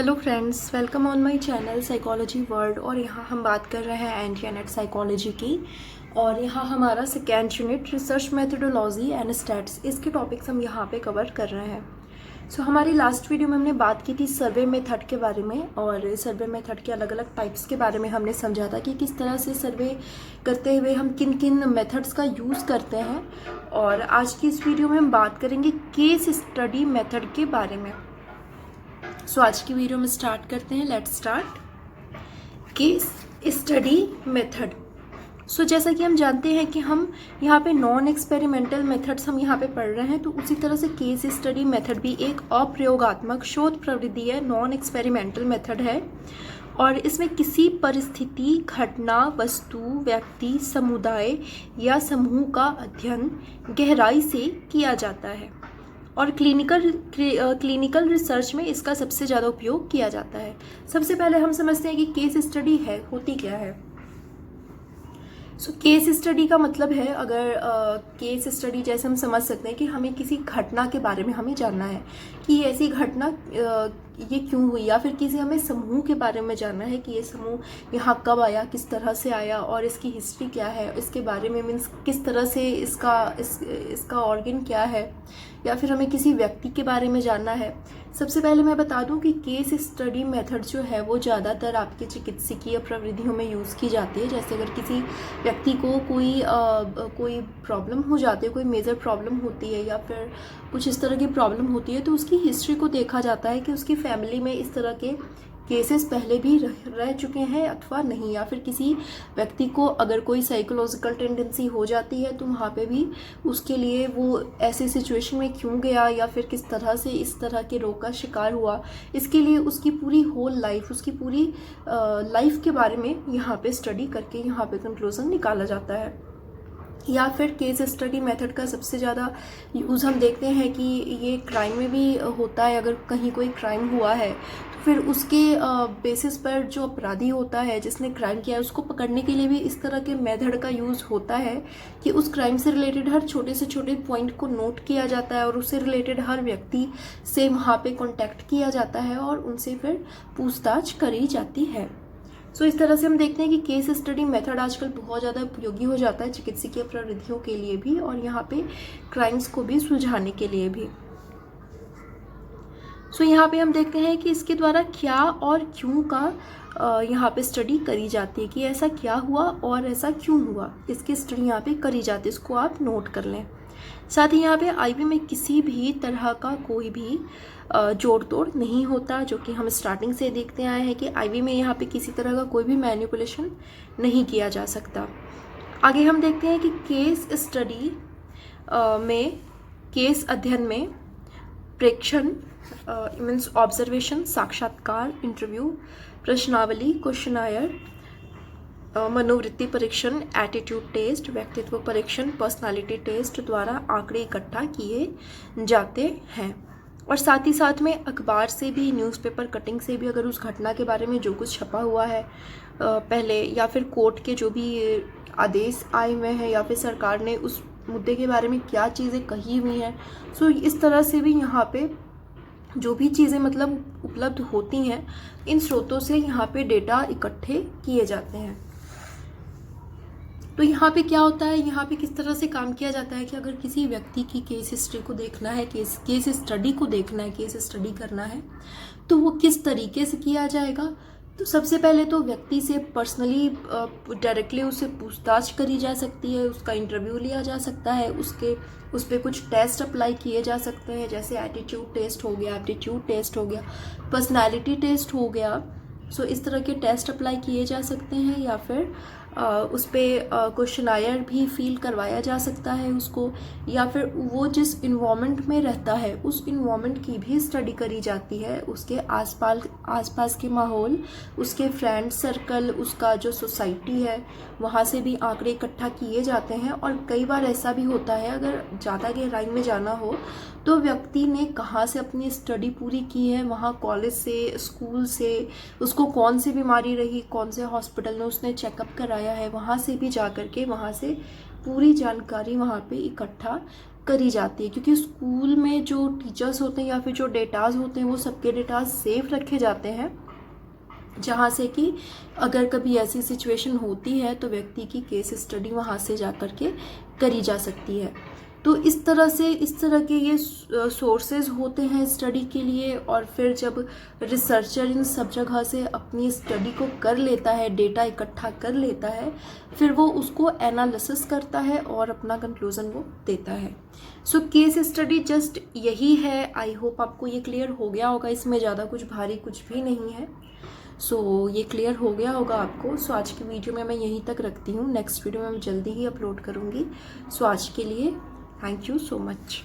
Hello friends, welcome on my channel psychology world. और यहाँ हम बात कर रहे हैं एंटी एनेट साइकोलॉजी की। और यहाँ हमारा second unit research methodology and stats, इसके टॉपिक्स हम यहाँ पे कवर कर रहे हैं। हमारी लास्ट वीडियो में हमने बात की थी सर्वे मेथड के बारे में, और सर्वे मेथड के अलग अलग टाइप्स के बारे में हमने समझा था कि किस तरह से सर्वे करते हुए हम किन किन मेथड्स का यूज़ करते हैं। और आज की इस वीडियो में हम बात करेंगे केस स्टडी मेथड के बारे में। आज की वीडियो में स्टार्ट करते हैं। Let's start case study method. जैसा कि हम जानते हैं कि हम यहाँ पे नॉन एक्सपेरिमेंटल मेथड्स हम यहाँ पे पढ़ रहे हैं, तो उसी तरह से केस स्टडी मेथड भी एक अप्रयोगात्मक शोध प्रविधि है, नॉन एक्सपेरिमेंटल मेथड है। और इसमें किसी परिस्थिति, घटना, वस्तु, व्यक्ति, समुदाय या समूह का अध्ययन गहराई से किया जाता है, और क्लिनिकल रिसर्च में इसका सबसे ज़्यादा उपयोग किया जाता है। सबसे पहले हम समझते हैं कि केस स्टडी होती क्या है। केस स्टडी का मतलब है, अगर केस स्टडी जैसे हम समझ सकते हैं कि हमें किसी घटना के बारे में हमें जानना है कि ऐसी घटना ये क्यों हुई, या फिर किसी हमें समूह के बारे में जानना है कि ये समूह यहाँ कब आया, किस तरह से आया और इसकी हिस्ट्री क्या है, इसके बारे में मीन्स किस तरह से इसका ऑर्गन क्या है, या फिर हमें किसी व्यक्ति के बारे में जानना है। सबसे पहले मैं बता दूं कि केस स्टडी मेथड जो है वो ज़्यादातर आपके चिकित्सकीय प्रविधियों में यूज़ की जाती है। जैसे अगर किसी व्यक्ति को कोई प्रॉब्लम हो जाती है, कोई मेजर प्रॉब्लम होती है या फिर कुछ इस तरह की प्रॉब्लम होती है, तो उसकी हिस्ट्री को देखा जाता है कि उसकी फैमिली में इस तरह के केसेस पहले भी रह चुके हैं अथवा नहीं, या फिर किसी व्यक्ति को अगर कोई साइकोलॉजिकल टेंडेंसी हो जाती है तो वहाँ पे भी उसके लिए वो ऐसे सिचुएशन में क्यों गया, या फिर किस तरह से इस तरह के रोग का शिकार हुआ, इसके लिए उसकी पूरी होल लाइफ, उसकी पूरी लाइफ के बारे में यहाँ पे स्टडी करके यहाँ पे कंक्लूजन निकाला जाता है। या फिर केस स्टडी मेथड का सबसे ज़्यादा यूज़ हम देखते हैं कि ये क्राइम में भी होता है। अगर कहीं कोई क्राइम हुआ है तो फिर उसके बेसिस पर जो अपराधी होता है जिसने क्राइम किया है उसको पकड़ने के लिए भी इस तरह के मेथड का यूज़ होता है कि उस क्राइम से रिलेटेड हर छोटे से छोटे पॉइंट को नोट किया जाता है और उससे रिलेटेड हर व्यक्ति से वहाँ पे कॉन्टैक्ट किया जाता है और उनसे फिर पूछताछ करी जाती है। इस तरह से हम देखते हैं कि केस स्टडी मेथड आजकल बहुत ज़्यादा उपयोगी हो जाता है चिकित्सकीय प्रविधियों के लिए भी, और यहाँ पे क्राइम्स को भी सुलझाने के लिए भी। यहाँ पे हम देखते हैं कि इसके द्वारा क्या और क्यों का यहाँ पे स्टडी करी जाती है, कि ऐसा क्या हुआ और ऐसा क्यों हुआ, इसकी स्टडी यहाँ पे करी जाती है। इसको आप नोट कर लें। साथ ही यहाँ पे आईवी में किसी भी तरह का कोई भी जोड़ तोड़ नहीं होता, जो कि हम स्टार्टिंग से देखते आए हैं कि आईवी में यहाँ पे किसी तरह का कोई भी मैनिपुलेशन नहीं किया जा सकता। आगे हम देखते हैं कि केस स्टडी में, केस अध्ययन में प्रेक्षण मीन्स ऑब्जर्वेशन, साक्षात्कार, इंटरव्यू, प्रश्नावली, क्वेश्चनायर, मनोवृत्ति परीक्षण, एटीट्यूड टेस्ट, व्यक्तित्व परीक्षण, पर्सनालिटी टेस्ट द्वारा आंकड़े इकट्ठा किए जाते हैं। और साथ ही साथ में अखबार से भी, न्यूज़पेपर कटिंग से भी, अगर उस घटना के बारे में जो कुछ छपा हुआ है पहले, या फिर कोर्ट के जो भी आदेश आए हुए हैं, या फिर सरकार ने उस मुद्दे के बारे में क्या चीज़ें कही हुई हैं, इस तरह से भी यहाँ पे जो भी चीज़ें मतलब उपलब्ध होती हैं, इन स्रोतों से यहाँ पे डेटा इकट्ठे किए जाते हैं। तो यहाँ पे क्या होता है, यहाँ पे किस तरह से काम किया जाता है कि अगर किसी व्यक्ति की केस हिस्ट्री को देखना है, केस स्टडी को देखना है, केस स्टडी करना है, तो वो किस तरीके से किया जाएगा। तो सबसे पहले तो व्यक्ति से पर्सनली डायरेक्टली उससे पूछताछ करी जा सकती है, उसका इंटरव्यू लिया जा सकता है, उस पर कुछ टेस्ट अप्लाई किए जा सकते हैं, जैसे एटीट्यूड टेस्ट हो गया, एप्टीट्यूड टेस्ट हो गया, पर्सनैलिटी टेस्ट हो गया। इस तरह के टेस्ट अप्लाई किए जा सकते हैं, या फिर उस पर क्वेश्चनायर भी फिल करवाया जा सकता है उसको, या फिर वो जिस इन्वायरमेंट में रहता है उस इन्वायरमेंट की भी स्टडी करी जाती है, उसके आसपास के माहौल, उसके फ्रेंड सर्कल, उसका जो सोसाइटी है वहाँ से भी आंकड़े इकट्ठा किए जाते हैं। और कई बार ऐसा भी होता है, अगर ज़्यादा गहराई में जाना हो तो व्यक्ति ने कहाँ से अपनी स्टडी पूरी की है, वहाँ कॉलेज से, स्कूल से, उसको कौन सी बीमारी रही, कौन से हॉस्पिटल में उसने चेकअप कराया है, वहाँ से भी जा कर के वहाँ से पूरी जानकारी वहाँ पे इकट्ठा करी जाती है, क्योंकि स्कूल में जो टीचर्स होते हैं या फिर जो डेटाज होते हैं वो सबके डेटाज सेफ रखे जाते हैं, जहाँ से कि अगर कभी ऐसी सिचुएशन होती है तो व्यक्ति की केस स्टडी वहाँ से जा कर के करी जा सकती है। तो इस तरह से इस तरह के ये सोर्सेज होते हैं स्टडी के लिए। और फिर जब रिसर्चर इन सब जगह से अपनी स्टडी को कर लेता है, डेटा इकट्ठा कर लेता है, फिर वो उसको एनालिसिस करता है और अपना कंक्लूज़न वो देता है। सो केस स्टडी जस्ट यही है। आई होप आपको ये क्लियर हो गया होगा, इसमें ज़्यादा कुछ भारी कुछ भी नहीं है। सो ये क्लियर हो गया होगा आपको। सो आज की वीडियो में मैं यहीं तक रखती हूँ, नेक्स्ट वीडियो में मैं जल्दी ही अपलोड करूँगी। सो आज के लिए थैंक यू सो मच।